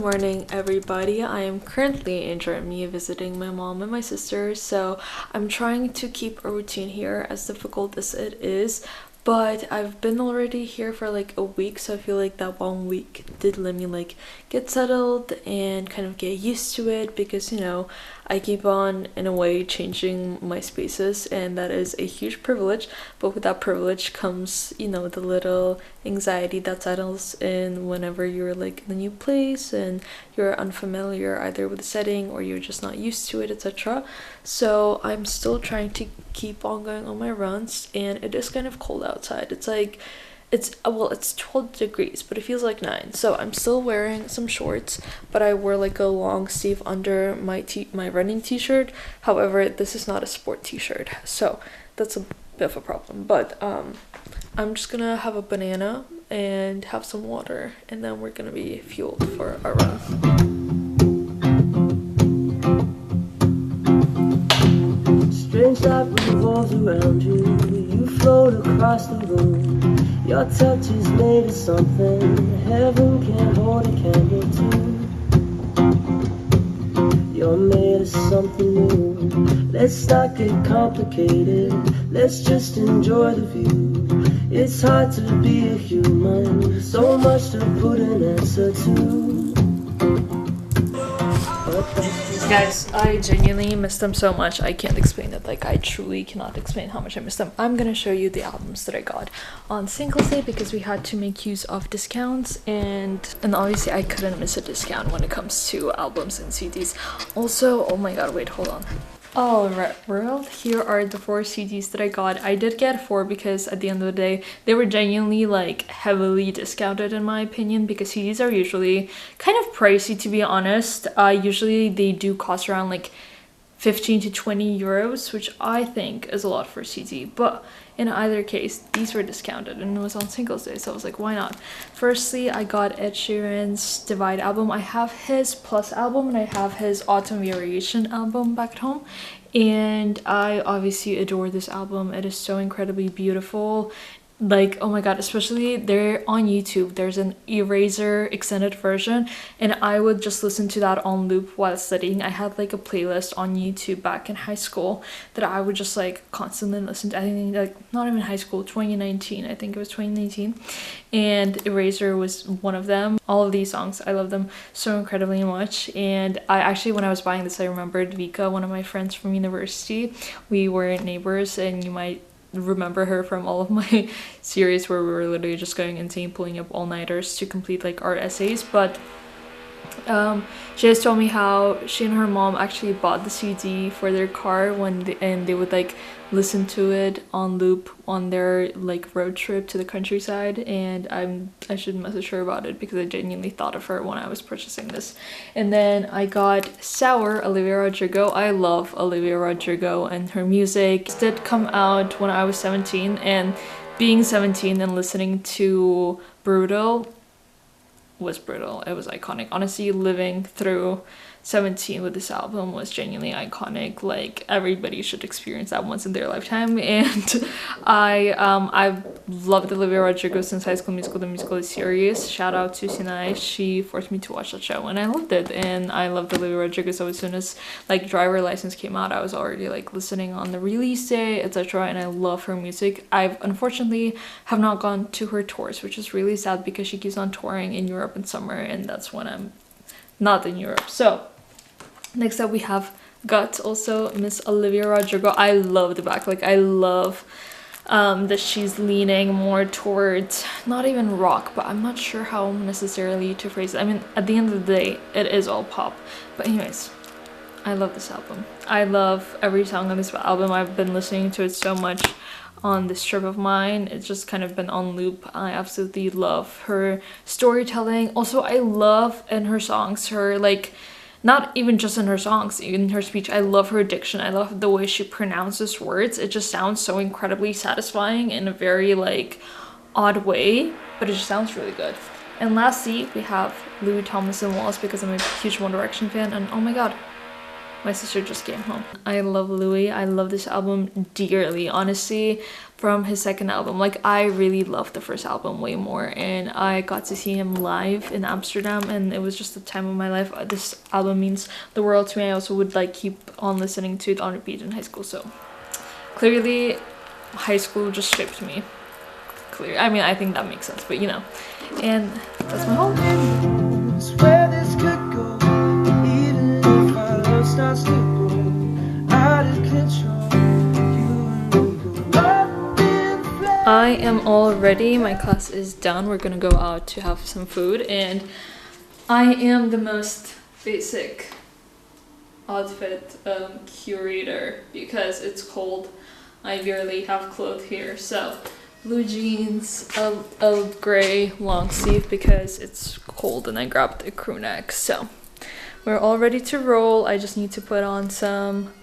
morning, everybody. I am currently in Germany visiting my mom and my sister, so I'm trying to keep a routine here, as difficult as it is. But I've been already here for like a week, so I feel like that 1 week did let me like get settled and kind of get used to it, because I keep on in a way changing my spaces, and that is a huge privilege. But with that privilege comes the little anxiety that settles in whenever you're like in a new place and you're unfamiliar either with the setting or you're just not used to it, etc. So I'm still trying to keep on going on my runs, and it is kind of cold outside. It's 12 degrees, but it feels like 9. So I'm still wearing some shorts, but I wear like a long sleeve under my running t-shirt. However, this is not a sport t-shirt, so that's a bit of a problem. But I'm just gonna have a banana and have some water, and then we're gonna be fueled for our run. Strange light revolves around you. You float across the room. Your touch is made of something heaven can't hold a candle to. You're made of something new. Let's not get complicated. Let's just enjoy the view. It's hard to be a human. So much to put an answer to. Guys, I genuinely missed them so much. I can't explain it. Like, I truly cannot explain how much I missed them. I'm gonna show you the albums that I got on Singles Day, because we had to make use of discounts, and obviously I couldn't miss a discount when it comes to albums and CDs. Also, oh my god, wait, hold on. Alright, world, here are the 4 CDs that I got. I did get 4 because at the end of the day, they were genuinely like heavily discounted in my opinion, because CDs are usually kind of pricey, to be honest. Usually they do cost around like 15 to 20 euros, which I think is a lot for a CD, but in either case, these were discounted and it was on Singles Day, so I was like, why not? Firstly, I got Ed Sheeran's Divide album. I have his Plus album and I have his Autumn Variation album back at home, and I obviously adore this album. It is so incredibly beautiful. Like, oh my god, especially there on YouTube, there's an Eraser extended version, and I would just listen to that on loop while studying. I had like a playlist on YouTube back in high school that I would just like constantly listen to. I think like not even high school, 2019, I think it was 2019, and Eraser was one of them. All of these songs, I love them so incredibly much. And I actually, when I was buying this, I remembered Vika, one of my friends from university. We were neighbors, and you might remember her from all of my series where we were literally just going insane, pulling up all-nighters to complete like our essays. But she has told me how she and her mom actually bought the CD for their car and they would like listen to it on loop on their like road trip to the countryside, and I should message her about it because I genuinely thought of her when I was purchasing this. And then I got Sour, Olivia Rodrigo. I love Olivia Rodrigo and her music. It did come out when I was 17, and being 17 and listening to Brutal was brutal. It was iconic. Honestly, living through 17 with this album was genuinely iconic. Like, everybody should experience that once in their lifetime. And I've loved Olivia Rodrigo since High School Musical, the musical series. Shout out to Sinai. She forced me to watch that show and I loved it. And I loved Olivia Rodrigo, so as soon as like Driver License came out, I was already like listening on the release day, etc. And I love her music. I've unfortunately have not gone to her tours, which is really sad because she keeps on touring in Europe in summer, and that's when I'm not in Europe. So next up we have Guts, also Miss Olivia Rodrigo. I love the back. Like, I love that she's leaning more towards not even rock, but I'm not sure how necessarily to phrase it. I mean, at the end of the day, it is all pop. But anyways, I love this album. I love every song on this album. I've been listening to it so much on this trip of mine. It's just kind of been on loop. I absolutely love her storytelling. Also, I love in her songs, her like, not even just in her songs, even in her speech, I love her diction. I love the way she pronounces words. It just sounds so incredibly satisfying in a very like odd way, but it just sounds really good. And lastly, we have Louis Thomas and Wallace, because I'm a huge One Direction fan, and oh my god, My sister just came home. I love Louis. I love this album dearly, honestly. From his second album, like I really loved the first album way more, and I got to see him live in Amsterdam, and it was just the time of my life. This album means the world to me. I also would like keep on listening to it on repeat in high school, so clearly high school just shaped me. Clear. I mean, I think that makes sense, but you know. And that's my haul. Where this could go, even if our love starts to go out of control. I am all ready. My class is done. We're gonna go out to have some food, and I am the most basic outfit curator because it's cold. I barely have clothes here, so blue jeans, a gray long sleeve because it's cold, and I grabbed a crew neck. So we're all ready to roll. I just need to put on some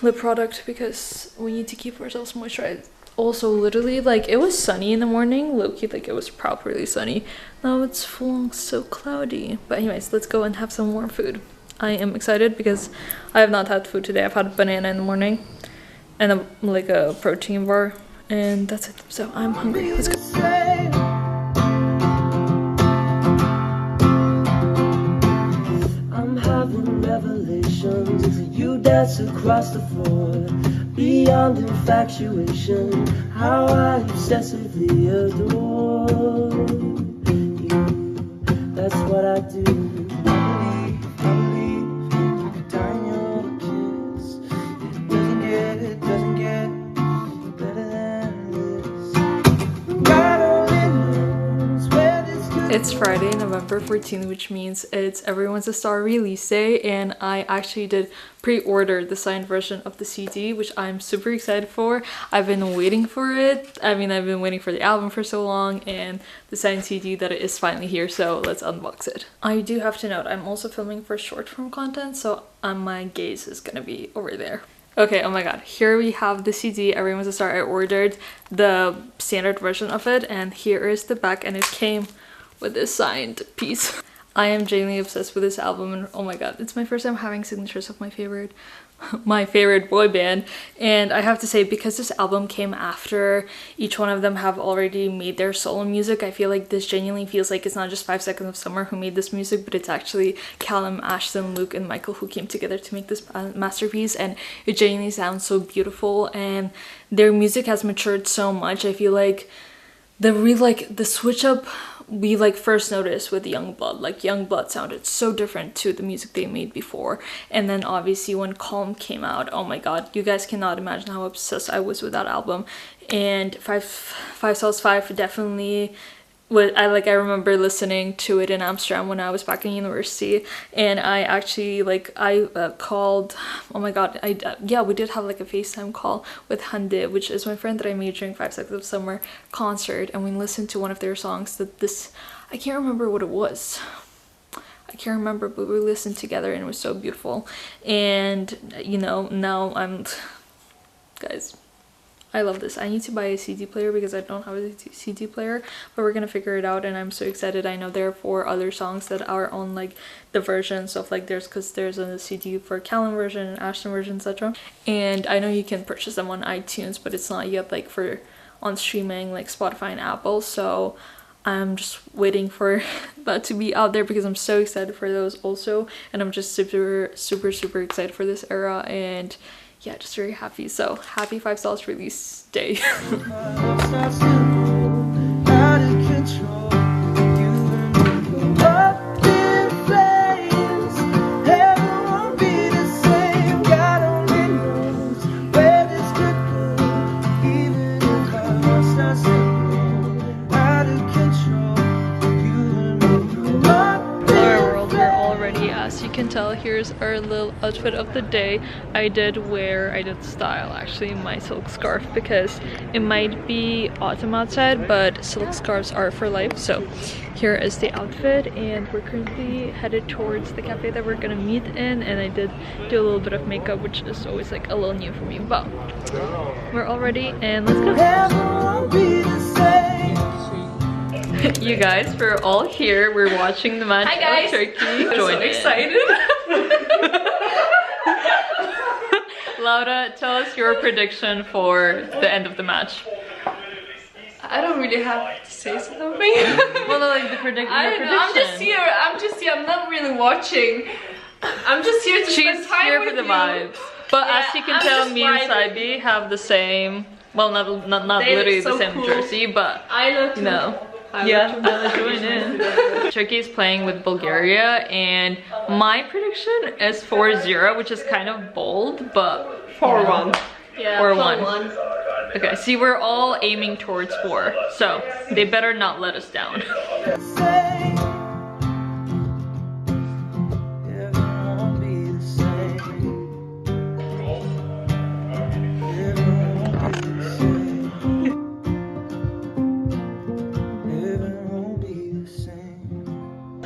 lip product because we need to keep ourselves moisturized. Also, literally, like, it was sunny in the morning, low-key, like, it was properly sunny. Now it's full so cloudy. But anyways, let's go and have some warm food. I am excited because I have not had food today. I've had a banana in the morning and like a protein bar, and that's it. So I'm hungry. Let's go. I'm having revelations. You dance across the floor. Beyond infatuation, how I obsessively adore you. That's what I do. I believe, dying your kiss. It doesn't get better than this. God only knows where this could. It's Friday, November 14th, which means it's Everyone's a Star release day, and I actually did pre-order the signed version of the CD, which I'm super excited for. I've been waiting for it. I mean, I've been waiting for the album for so long, and the signed CD that it is finally here, so let's unbox it. I do have to note, I'm also filming for short form content, so my gaze is gonna be over there. Okay, oh my god, here we have the CD, Everyone's a Star. I ordered the standard version of it, and here is the back, and it came with this signed piece. I am genuinely obsessed with this album, and oh my god, it's my first time having signatures of my favorite boy band. And I have to say, because this album came after each one of them have already made their solo music, I feel like this genuinely feels like it's not just 5 Seconds of Summer who made this music, but it's actually Callum, Ashton, Luke, and Michael who came together to make this masterpiece, and it genuinely sounds so beautiful, and their music has matured so much. I feel like the switch up we like first noticed with Youngblood. Like Youngblood sounded so different to the music they made before, and then obviously when Calm came out, oh my god, you guys cannot imagine how obsessed I was with that album. And Five Cells 5 definitely I remember listening to it in Amsterdam when I was back in university, and I actually called, oh my god, yeah, we did have like a FaceTime call with Hande, which is my friend that I made during 5 Seconds of Summer concert, and we listened to one of their songs I can't remember what it was. I can't remember, but we listened together and it was so beautiful. And you know, now guys, I love this. I need to buy a CD player because I don't have a CD player, but we're gonna figure it out, and I'm so excited. I know there are 4 other songs that are on like the versions of like there's a CD for Callum version and Ashton version, etc. And I know you can purchase them on iTunes, but it's not yet like on streaming like Spotify and Apple, so I'm just waiting for that to be out there because I'm so excited for those also, and I'm just super excited for this era, and yeah, just very happy. So happy 5 Cells release day. As you can tell, here's our little outfit of the day. I did style actually my silk scarf because it might be autumn outside, but silk scarves are for life. So here is the outfit, and we're currently headed towards the cafe that we're gonna meet in, and I did do a little bit of makeup, which is always like a little new for me, but we're all ready and let's go. You guys, we're all here. We're watching the match of Turkey. I'm so excited. Laura, tell us your prediction for the end of the match. I don't really have to say something. Well, no, like the prediction. I'm just here. I'm not really watching. I'm just here to spend time here with for the you. vibes. But Yeah, as you can I'm tell, just me and vibing. Saibi have the same. Well, not They literally look so the same cool. jersey, but I know too. you know. I Yeah, love to join in. Turkey is playing with Bulgaria, and my prediction is 4-0, which is kind of bold, but 4-1. Yeah, 4-1. Okay, see, we're all aiming towards 4, so they better not let us down.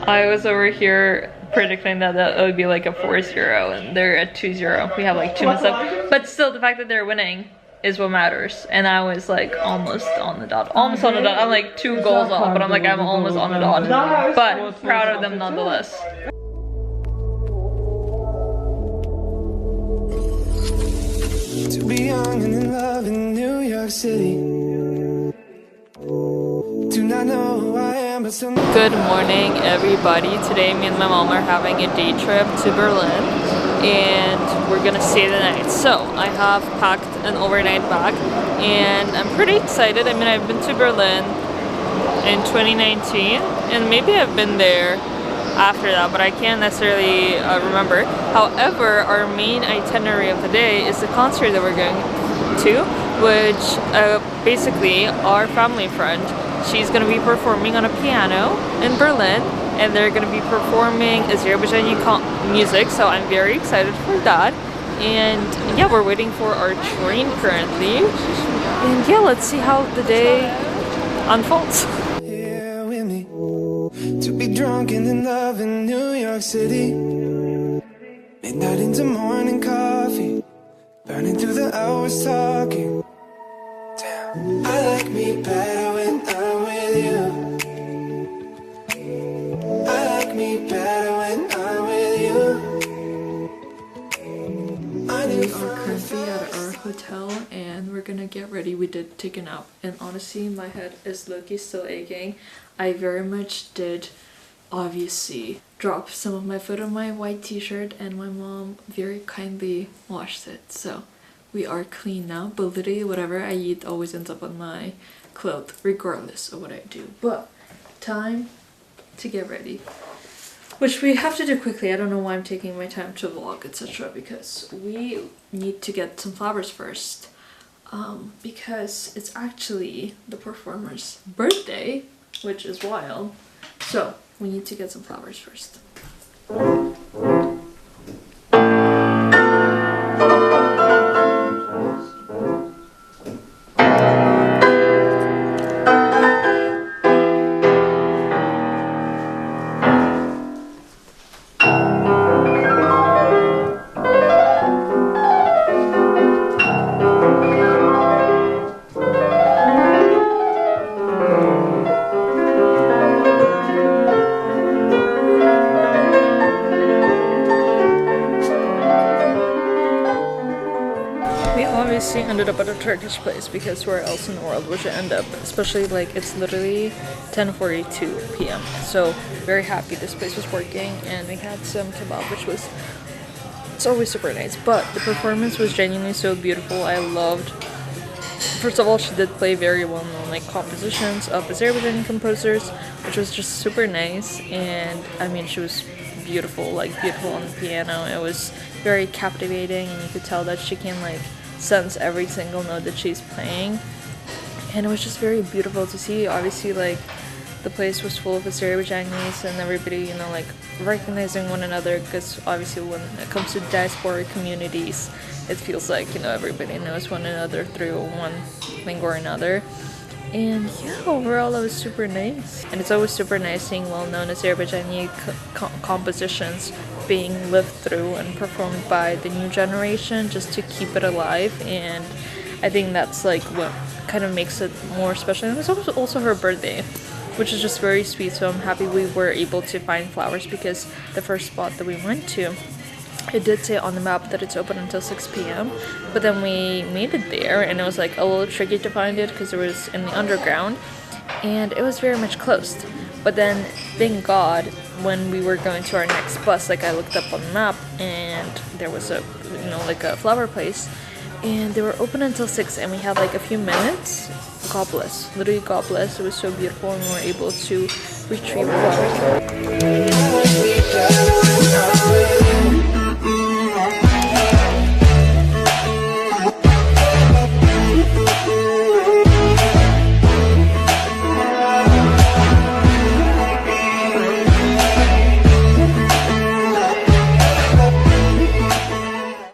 I was over here predicting that it would be like a 4-0 and they're at 2-0. We have like 2 minutes left. But still, the fact that they're winning is what matters. And I was like almost on the dot. Almost on the dot. I'm like 2 goals off, but I'm like, I'm almost on the dot. But proud of them nonetheless. To be young and in love in New York City. Do not know who I am, but still know. Good morning, everybody. Today, me and my mom are having a day trip to Berlin, and we're gonna stay the night. So I have packed an overnight bag, and I'm pretty excited. I mean, I've been to Berlin in 2019, and maybe I've been there after that, but I can't necessarily remember. However, our main itinerary of the day is the concert that we're going to, which basically our family friend, she's going to be performing on a piano in Berlin, and they're going to be performing Azerbaijani music, so I'm very excited for that. And yeah, we're waiting for our train currently, and yeah, let's see how the day unfolds. Here with me. To be drunk and in love in New York City. Midnight into morning coffee. Burning through the hours talking. Damn. I like me better when I'm with you. I like me better when I'm with you. We are currently at our hotel and we're gonna get ready. We did take a nap, and honestly my head is low-key still aching. I very much did obviously drop some of my food on my white t-shirt, and my mom very kindly washed it, so we are clean now. But literally whatever I eat always ends up on my clothes regardless of what I do. But time to get ready, which we have to do quickly. I don't know why I'm taking my time to vlog, etc., because we need to get some flowers first, because it's actually the performer's birthday, which is wild. So we need to get some flowers first. Ended up at a Turkish place, because where else in the world would you end up, especially like it's literally 10:42 p.m. So very happy this place was working, and we had some kebab, which was, it's always super nice. But the performance was genuinely so beautiful. I loved, first of all, she did play very well known like compositions of Azerbaijani composers, which was just super nice. And I mean, she was beautiful, like beautiful on the piano. It was very captivating, and you could tell that she can like sense every single note that she's playing, and it was just very beautiful to see. Obviously, like, the place was full of Azerbaijanis, and everybody, you know, like recognizing one another, because obviously when it comes to diaspora communities, it feels like, you know, everybody knows one another through one thing or another. And yeah, overall it was super nice, and it's always super nice seeing well-known Azerbaijani compositions being lived through and performed by the new generation, just to keep it alive. And I think that's like what kind of makes it more special. And it was also her birthday, which is just very sweet, so I'm happy we were able to find flowers, because the first spot that we went to, It did say on the map that it's open until 6 p.m. But then we made it there and it was like a little tricky to find it because it was in the underground and it was very much closed. But then, thank God, when we were going to our next bus, like I looked up on the map and there was a, you know, like a flower place and they were open until 6 and we had like a few minutes. God bless, literally God bless. It was so beautiful and we were able to retrieve flowers.